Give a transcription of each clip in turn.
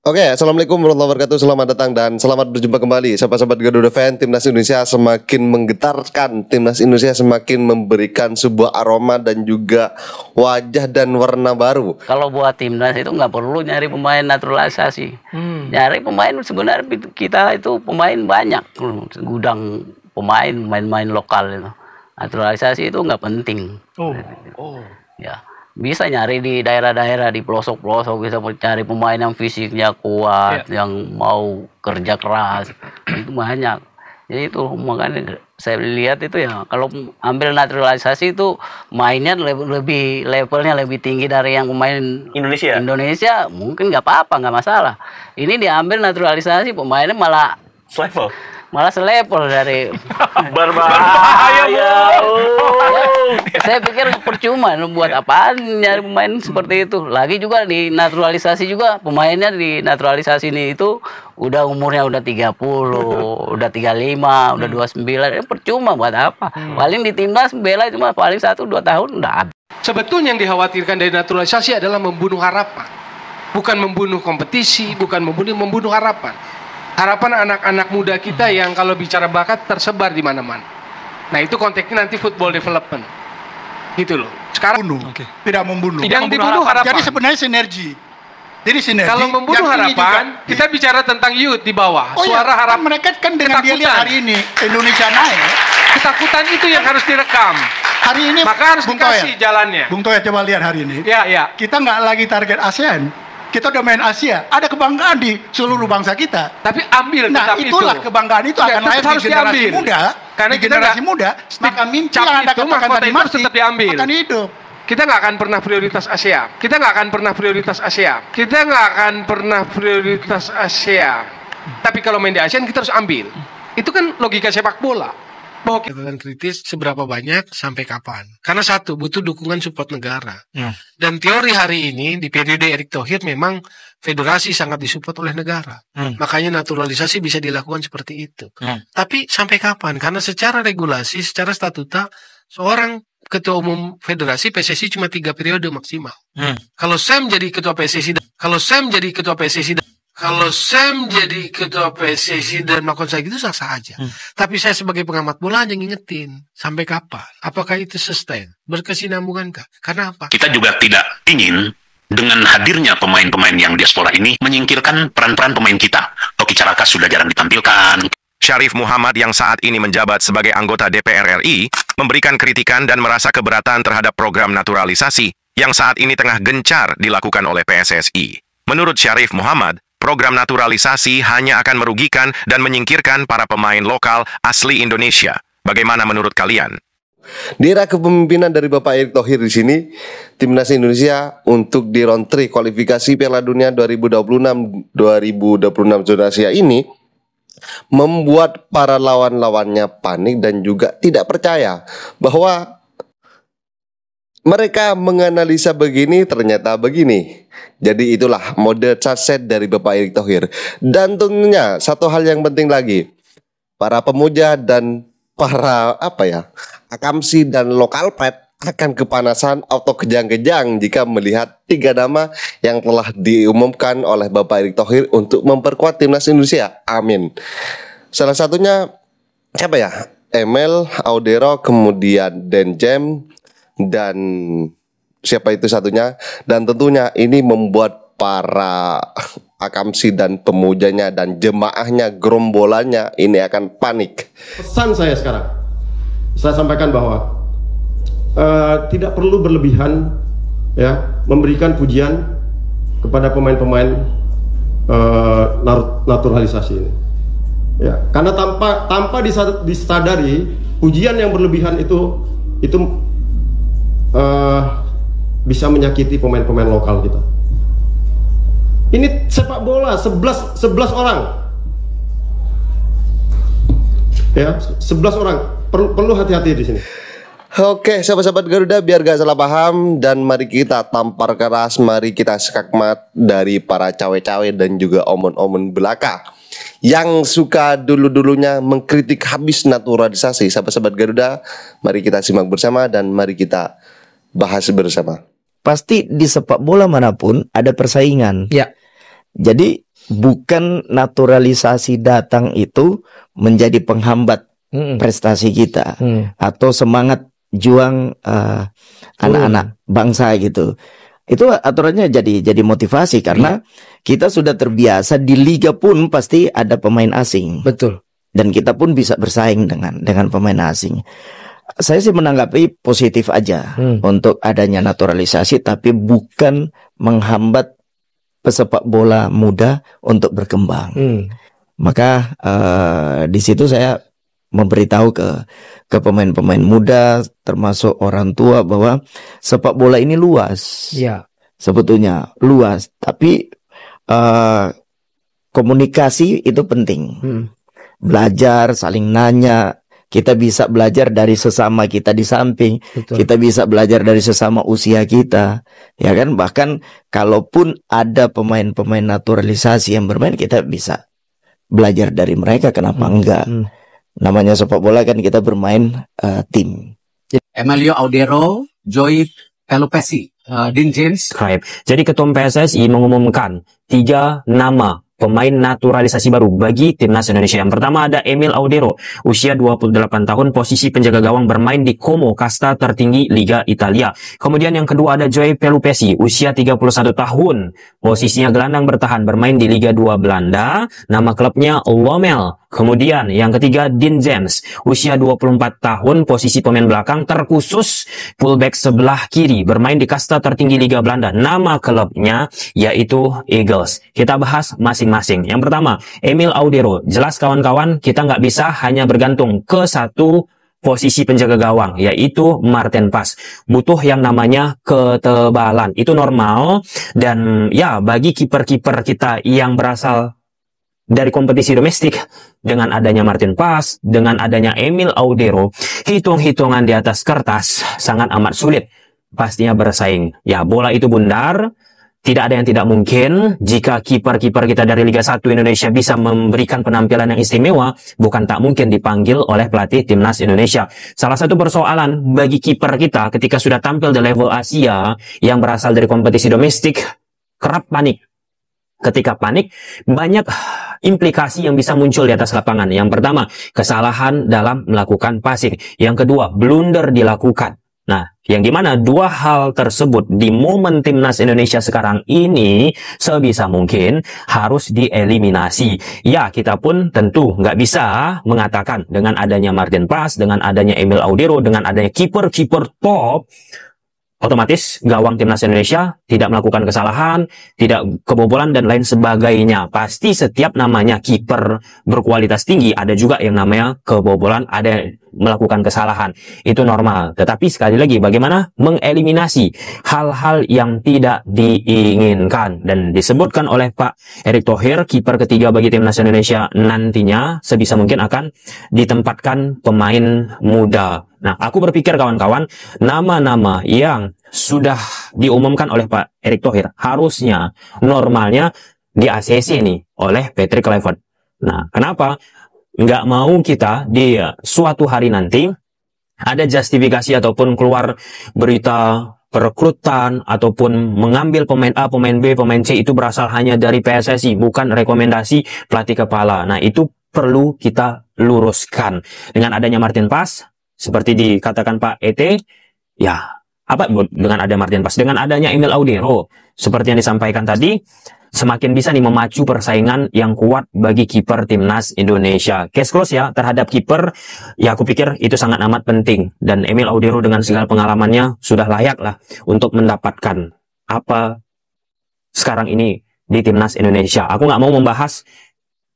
Oke, assalamualaikum warahmatullahi wabarakatuh. Selamat datang dan selamat berjumpa kembali, sahabat-sahabat Garuda Fan. Timnas Indonesia semakin menggetarkan. Timnas Indonesia semakin memberikan sebuah aroma dan juga wajah dan warna baru. Kalau buat timnas itu nggak perlu nyari pemain naturalisasi. Nyari pemain sebenarnya kita itu pemain banyak, gudang pemain lokal itu. Naturalisasi itu nggak penting. Ya. Bisa nyari di daerah-daerah, di pelosok-pelosok, bisa cari pemain yang fisiknya kuat, yang mau kerja keras, itu banyak. Jadi itu makanya saya lihat itu ya, kalau ambil naturalisasi itu mainnya levelnya lebih tinggi dari yang pemain Indonesia mungkin nggak apa-apa, nggak masalah. Ini diambil naturalisasi pemainnya malah selevel dari berbahaya. Saya pikir percuma buat apaan nyari pemain seperti itu. Lagi juga di naturalisasi juga pemainnya di naturalisasi ini itu udah umurnya udah 30, udah 35, udah 29. Percuma buat apa? Paling di timnas bela cuma paling 1-2 tahun udah habis. Sebetulnya yang dikhawatirkan dari naturalisasi adalah membunuh harapan. Bukan membunuh kompetisi, bukan membunuh harapan. Harapan anak-anak muda kita yang kalau bicara bakat tersebar di mana-mana. Nah itu konteksnya nanti football development, gitu loh. Sekarang tidak membunuh. Yang dibunuh harapan. Jadi sebenarnya sinergi. Jadi sinergi. Kalau membunuh harapan, kita bicara tentang youth di bawah. Suara harapan. Mereka kan dengan dia lihat hari ini Indonesia naik. Ketakutan itu yang harus direkam. Hari ini maka harus dikasih jalannya. Bung Toya coba lihat hari ini. Ya. Kita nggak lagi target ASEAN. Kita udah main Asia, ada kebanggaan di seluruh bangsa kita. Tapi ambil nah, itulah kebanggaan itu akan lahir di generasi muda. Karena di generasi muda, maka mimpi yang Anda katakan tadi mati akan hidup. Kita nggak akan pernah prioritas Asia. Kita nggak akan pernah prioritas Asia. Tapi kalau main di ASEAN kita harus ambil. Itu kan logika sepak bola. Bahwa catatan kritis seberapa banyak sampai kapan? Karena satu, butuh dukungan support negara. Dan teori hari ini di periode Erick Thohir memang federasi sangat disupport oleh negara. Makanya naturalisasi bisa dilakukan seperti itu. Tapi sampai kapan? Karena secara regulasi, secara statuta, seorang ketua umum federasi PSSI cuma 3 periode maksimal. Kalau Sam jadi ketua PSSI dan melakukan saya gitu sah-sah aja. Tapi saya sebagai pengamat bola hanya ngingetin sampai kapan? Apakah itu sustain? Berkesinambungankah? Karena apa? Kita juga tidak ingin dengan hadirnya pemain-pemain yang diaspora ini menyingkirkan peran-peran pemain kita. Hoki Caraka sudah jarang ditampilkan. Syarif Muhammad yang saat ini menjabat sebagai anggota DPR RI memberikan kritikan dan merasa keberatan terhadap program naturalisasi yang saat ini tengah gencar dilakukan oleh PSSI. Menurut Syarif Muhammad, program naturalisasi hanya akan merugikan dan menyingkirkan para pemain lokal asli Indonesia. Bagaimana menurut kalian? Di era kepemimpinan dari Bapak Erick Thohir di sini, Timnas Indonesia untuk di round 3 kualifikasi Piala Dunia 2026 zona Asia ini membuat para lawan-lawannya panik dan juga tidak percaya bahwa mereka menganalisa begini, ternyata begini. Jadi itulah mode charset dari Bapak Erick Thohir. Dan tentunya satu hal yang penting lagi, para pemuja dan para akamsi dan lokal pride akan kepanasan atau kejang-kejang jika melihat 3 nama yang telah diumumkan oleh Bapak Erick Thohir untuk memperkuat Timnas Indonesia. Amin. Salah satunya siapa ya? Emil, Audero, kemudian Denjem, dan siapa itu satunya. Dan tentunya ini membuat para akamsi dan pemujanya dan jemaahnya, gerombolannya ini akan panik. Pesan saya sekarang, saya sampaikan bahwa tidak perlu berlebihan ya memberikan pujian kepada pemain-pemain naturalisasi ini. Ya, karena tanpa disadari pujian yang berlebihan itu bisa menyakiti pemain-pemain lokal kita. Ini sepak bola 11 orang. Ya, 11 orang. Perlu hati-hati di sini. Oke, sahabat-sahabat Garuda, biar gak salah paham dan mari kita tampar keras, mari kita skakmat dari para cawe-cawe dan juga omon-omon belaka yang suka dulu-dulunya mengkritik habis naturalisasi. Sahabat-sahabat Garuda, mari kita simak bersama dan mari kita bahas bersama. Pasti di sepak bola manapun ada persaingan. Ya. Jadi bukan naturalisasi datang itu menjadi penghambat prestasi kita atau semangat juang anak-anak bangsa gitu. Itu aturannya jadi motivasi karena kita sudah terbiasa di liga pun pasti ada pemain asing. Betul. Dan kita pun bisa bersaing dengan pemain asing. Saya sih menanggapi positif aja untuk adanya naturalisasi, tapi bukan menghambat pesepak bola muda untuk berkembang. Maka di situ saya memberitahu ke pemain-pemain muda, termasuk orang tua, bahwa sepak bola ini luas. Ya. Sebetulnya luas, tapi komunikasi itu penting. Belajar, saling nanya. Kita bisa belajar dari sesama kita di samping. Betul. Kita bisa belajar dari sesama usia kita, ya kan? Bahkan kalaupun ada pemain-pemain naturalisasi yang bermain, kita bisa belajar dari mereka. Kenapa enggak? Namanya sepak bola kan, kita bermain tim. Emilio Audero, Joy Pelupesi, Dean James. Jadi Ketum PSSI mengumumkan 3 nama pemain naturalisasi baru bagi timnas Indonesia. Yang pertama ada Emil Audero, usia 28 tahun, posisi penjaga gawang, bermain di Como, kasta tertinggi Liga Italia. Kemudian yang kedua ada Joy Pelupesi, usia 31 tahun, posisinya gelandang bertahan, bermain di Liga 2 Belanda, nama klubnya Lommel. Kemudian yang ketiga Dean James, usia 24 tahun, posisi pemain belakang terkhusus, fullback sebelah kiri, bermain di kasta tertinggi Liga Belanda. Nama klubnya yaitu Eagles. Kita bahas masing-masing. Yang pertama, Emil Audero. Jelas kawan-kawan, kita nggak bisa hanya bergantung ke satu posisi penjaga gawang, yaitu Martin Paes. Butuh yang namanya ketebalan. Itu normal. Dan ya, bagi kiper-kiper kita yang berasal dari kompetisi domestik, dengan adanya Martin Paes, dengan adanya Emil Audero, hitung-hitungan di atas kertas sangat amat sulit pastinya bersaing. Ya, bola itu bundar, tidak ada yang tidak mungkin. Jika kiper-kiper kita dari Liga 1 Indonesia bisa memberikan penampilan yang istimewa, bukan tak mungkin dipanggil oleh pelatih timnas Indonesia. Salah satu persoalan bagi kiper kita ketika sudah tampil di level Asia yang berasal dari kompetisi domestik, kerap panik. Ketika panik, banyak implikasi yang bisa muncul di atas lapangan. Yang pertama, kesalahan dalam melakukan passing. Yang kedua, blunder dilakukan. Nah, yang dimana dua hal tersebut di momen timnas Indonesia sekarang ini sebisa mungkin harus dieliminasi. Ya, kita pun tentu nggak bisa mengatakan dengan adanya Martin Paes, dengan adanya Emil Audero, dengan adanya kiper-kiper top, otomatis gawang timnas Indonesia tidak melakukan kesalahan, tidak kebobolan dan lain sebagainya. Pasti setiap namanya kiper berkualitas tinggi ada juga yang namanya kebobolan, ada melakukan kesalahan. Itu normal. Tetapi sekali lagi, bagaimana mengeliminasi hal-hal yang tidak diinginkan. Dan disebutkan oleh Pak Erick Thohir, kiper ketiga bagi timnas Indonesia nantinya sebisa mungkin akan ditempatkan pemain muda. Nah, aku berpikir kawan-kawan, nama-nama yang sudah diumumkan oleh Pak Erick Thohir harusnya normalnya di ACC nih oleh Patrick Kluivert. Nah, kenapa? Nggak mau kita di suatu hari nanti ada justifikasi ataupun keluar berita perekrutan ataupun mengambil pemain A, pemain B, pemain C itu berasal hanya dari PSSI, bukan rekomendasi pelatih kepala. Nah, itu perlu kita luruskan. Dengan adanya Martin Paes, seperti dikatakan Pak ET, ya apa dengan ada Martin Paes, dengan adanya Emil Audero, seperti yang disampaikan tadi, semakin bisa nih memacu persaingan yang kuat bagi kiper timnas Indonesia. Case close ya terhadap kiper, ya aku pikir itu sangat amat penting. Dan Emil Audero dengan segala pengalamannya sudah layak lah untuk mendapatkan apa sekarang ini di timnas Indonesia. Aku nggak mau membahas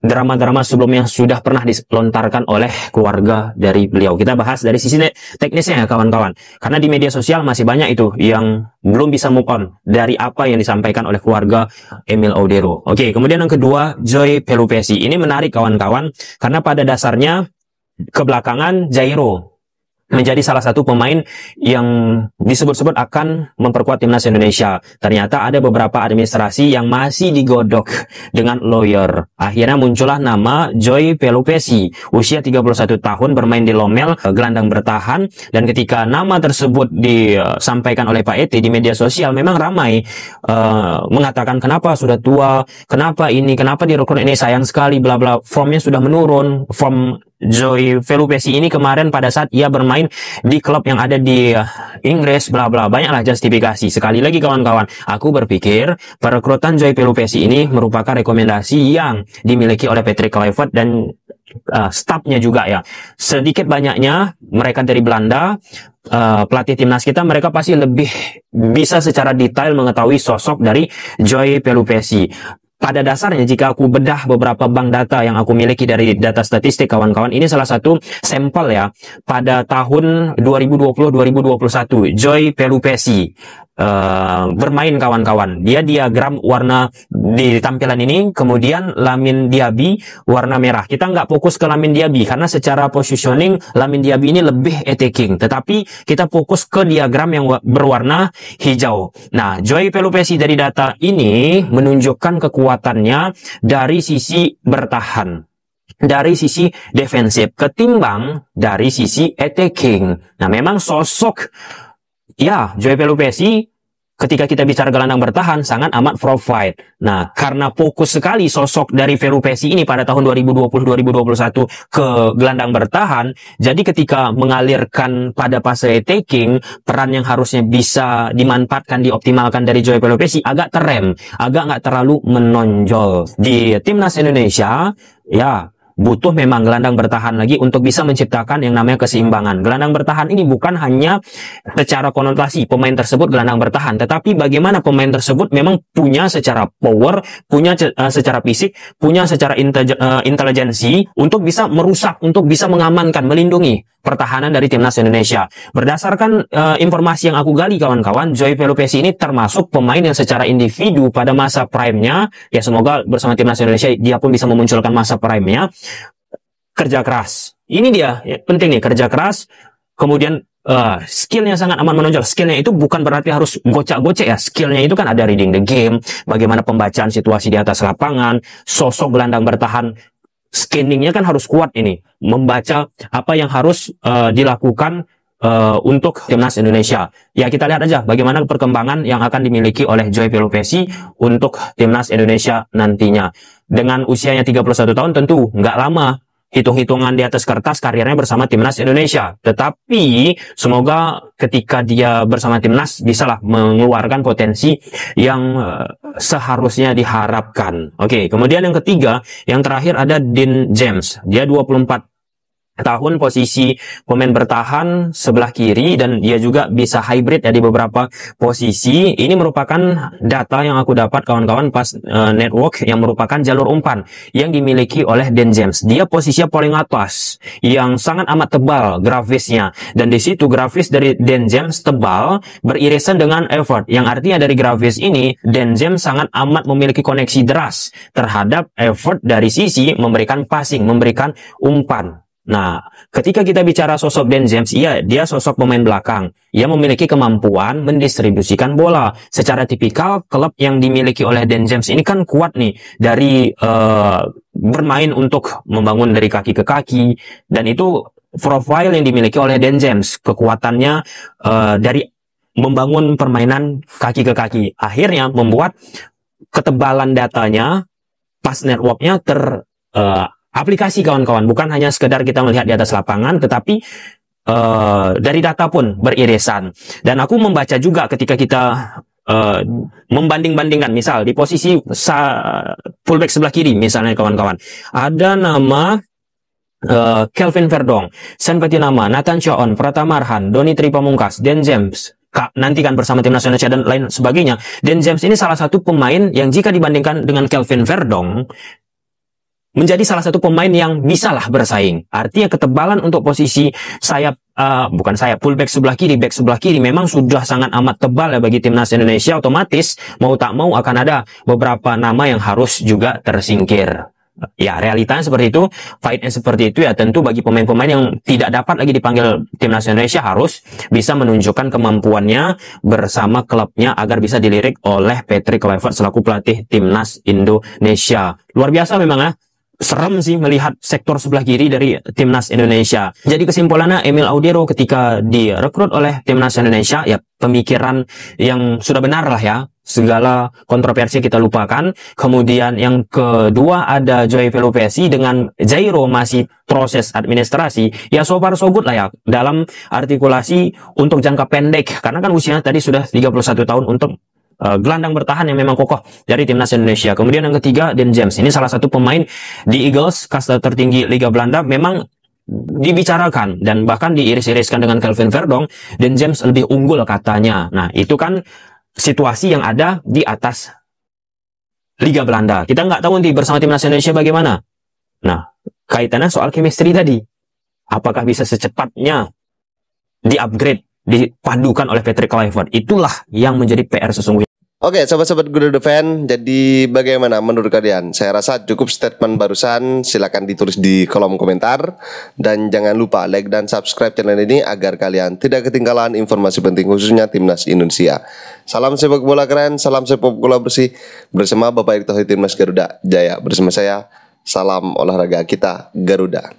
drama-drama sebelumnya sudah pernah dilontarkan oleh keluarga dari beliau. Kita bahas dari sisi teknisnya ya kawan-kawan. Karena di media sosial masih banyak itu yang belum bisa move on dari apa yang disampaikan oleh keluarga Emil Audero. Oke, kemudian yang kedua, Joy Pelupesi. Ini menarik kawan-kawan, karena pada dasarnya kebelakangan Jairo menjadi salah satu pemain yang disebut-sebut akan memperkuat timnas Indonesia. Ternyata ada beberapa administrasi yang masih digodok dengan lawyer. Akhirnya muncullah nama Joy Pelupesi, usia 31 tahun, bermain di Lommel, gelandang bertahan. Dan ketika nama tersebut disampaikan oleh Pak Ete di media sosial, memang ramai mengatakan kenapa sudah tua, kenapa direkrut ini, sayang sekali, bla bla, formnya sudah menurun, form Joy Pelupesi ini kemarin pada saat ia bermain di klub yang ada di Inggris, bla bla, banyaklah justifikasi. Sekali lagi kawan-kawan, aku berpikir perekrutan Joy Pelupesi ini merupakan rekomendasi yang dimiliki oleh Patrick Kluivert dan stafnya juga ya. Sedikit banyaknya mereka dari Belanda, pelatih timnas kita, mereka pasti lebih bisa secara detail mengetahui sosok dari Joy Pelupesi. Pada dasarnya jika aku bedah beberapa bank data yang aku miliki dari data statistik kawan-kawan, ini salah satu sampel ya. Pada tahun 2020-2021 Joy Pelupesi bermain kawan-kawan. Dia diagram warna di tampilan ini, kemudian Lamin Diaby warna merah. Kita nggak fokus ke Lamin Diaby karena secara positioning Lamin Diaby ini lebih attacking, tetapi kita fokus ke diagram yang berwarna hijau. Nah, Joy Pelupesi dari data ini menunjukkan kekuatannya dari sisi bertahan, dari sisi defensif ketimbang dari sisi attacking. Nah, memang sosok ya Joy Pelupesi ketika kita bicara gelandang bertahan sangat amat provide. Nah, karena fokus sekali sosok dari Pelupesi ini pada tahun 2020-2021 ke gelandang bertahan, jadi ketika mengalirkan pada fase attacking, peran yang harusnya bisa dimanfaatkan, dioptimalkan dari Joy Pelupesi agak terrem, agak nggak terlalu menonjol. Di timnas Indonesia, ya butuh memang gelandang bertahan lagi untuk bisa menciptakan yang namanya keseimbangan. Gelandang bertahan ini bukan hanya secara konotasi pemain tersebut gelandang bertahan, tetapi bagaimana pemain tersebut memang punya secara power, punya secara fisik, punya secara intelijensi untuk bisa merusak, untuk bisa mengamankan, melindungi pertahanan dari timnas Indonesia. Berdasarkan informasi yang aku gali kawan-kawan, Joy Pelupesi ini termasuk pemain yang secara individu pada masa prime-nya, ya semoga bersama timnas Indonesia dia pun bisa memunculkan masa prime-nya, kerja keras. Ini dia, ya, penting nih, kerja keras, kemudian skillnya sangat amat menonjol. Skillnya itu bukan berarti harus gocek-gocek ya. Skillnya itu kan ada reading the game, bagaimana pembacaan situasi di atas lapangan, sosok gelandang bertahan, scanningnya kan harus kuat ini, membaca apa yang harus dilakukan untuk timnas Indonesia. Ya kita lihat aja bagaimana perkembangan yang akan dimiliki oleh Joy Pelupesi untuk timnas Indonesia nantinya. Dengan usianya 31 tahun tentu nggak lama, hitung-hitungan di atas kertas karirnya bersama timnas Indonesia. Tetapi semoga ketika dia bersama timnas bisalah mengeluarkan potensi yang seharusnya diharapkan. Oke, kemudian yang ketiga, yang terakhir ada Dean James. Dia 24 tahun, posisi pemain bertahan sebelah kiri, dan dia juga bisa hybrid ya di beberapa posisi. Ini merupakan data yang aku dapat kawan-kawan pas network, yang merupakan jalur umpan yang dimiliki oleh Dan James. Dia posisinya paling atas yang sangat amat tebal grafisnya, dan di situ grafis dari Dan James tebal beririsan dengan effort, yang artinya dari grafis ini Dan James sangat amat memiliki koneksi deras terhadap effort dari sisi memberikan passing, memberikan umpan. Nah, ketika kita bicara sosok Dan James, iya, dia sosok pemain belakang. Ia memiliki kemampuan mendistribusikan bola. Secara tipikal, klub yang dimiliki oleh Dan James ini kan kuat nih dari bermain untuk membangun dari kaki ke kaki. Dan itu profile yang dimiliki oleh Dan James. Kekuatannya dari membangun permainan kaki ke kaki. Akhirnya membuat ketebalan datanya, pas networknya aplikasi kawan-kawan, bukan hanya sekedar kita melihat di atas lapangan, tetapi dari data pun beririsan. Dan aku membaca juga ketika kita membanding-bandingkan, misal di posisi fullback sebelah kiri misalnya kawan-kawan, ada nama Kelvin Verdong, Sen Petinama, Nathan Choon, Pratama Arhan, Doni Tripamungkas, Dan James, nanti kan bersama timnas Indonesia dan lain sebagainya. Dan James ini salah satu pemain yang jika dibandingkan dengan Kelvin Verdong menjadi salah satu pemain yang bisalah bersaing. Artinya ketebalan untuk posisi sayap, bukan sayap, fullback sebelah kiri, back sebelah kiri memang sudah sangat amat tebal ya bagi timnas Indonesia. Otomatis mau tak mau akan ada beberapa nama yang harus juga tersingkir. Ya, realitanya seperti itu, fightnya seperti itu ya. Tentu bagi pemain-pemain yang tidak dapat lagi dipanggil timnas Indonesia harus bisa menunjukkan kemampuannya bersama klubnya agar bisa dilirik oleh Patrick Kluivert selaku pelatih timnas Indonesia. Luar biasa memang ya. Serem sih melihat sektor sebelah kiri dari timnas Indonesia. Jadi kesimpulannya, Emil Audero ketika direkrut oleh timnas Indonesia, ya pemikiran yang sudah benar lah ya. Segala kontroversi kita lupakan. Kemudian yang kedua ada Joey Pelupesi dengan Jairo masih proses administrasi. Ya so far so good lah ya dalam artikulasi untuk jangka pendek. Karena kan usianya tadi sudah 31 tahun untuk gelandang bertahan yang memang kokoh dari timnas Indonesia. Kemudian yang ketiga, Dan James. Ini salah satu pemain di Eagles, kasta tertinggi Liga Belanda, memang dibicarakan dan bahkan diiris-iriskan dengan Kelvin Verdong. Dan James lebih unggul katanya. Nah, itu kan situasi yang ada di atas Liga Belanda. Kita nggak tahu nanti bersama timnas Indonesia bagaimana. Nah, kaitannya soal chemistry tadi. Apakah bisa secepatnya di-upgrade, dipadukan oleh Patrick Kluivert? Itulah yang menjadi PR sesungguhnya. Oke, sobat-sobat Garuda Fan, jadi bagaimana menurut kalian? Saya rasa cukup statement barusan, silakan ditulis di kolom komentar. Dan jangan lupa like dan subscribe channel ini agar kalian tidak ketinggalan informasi penting khususnya timnas Indonesia. Salam sepak bola keren, salam sepak bola bersih. Bersama Bapak Erick Thohir Timnas Garuda Jaya. Bersama saya, salam olahraga kita Garuda.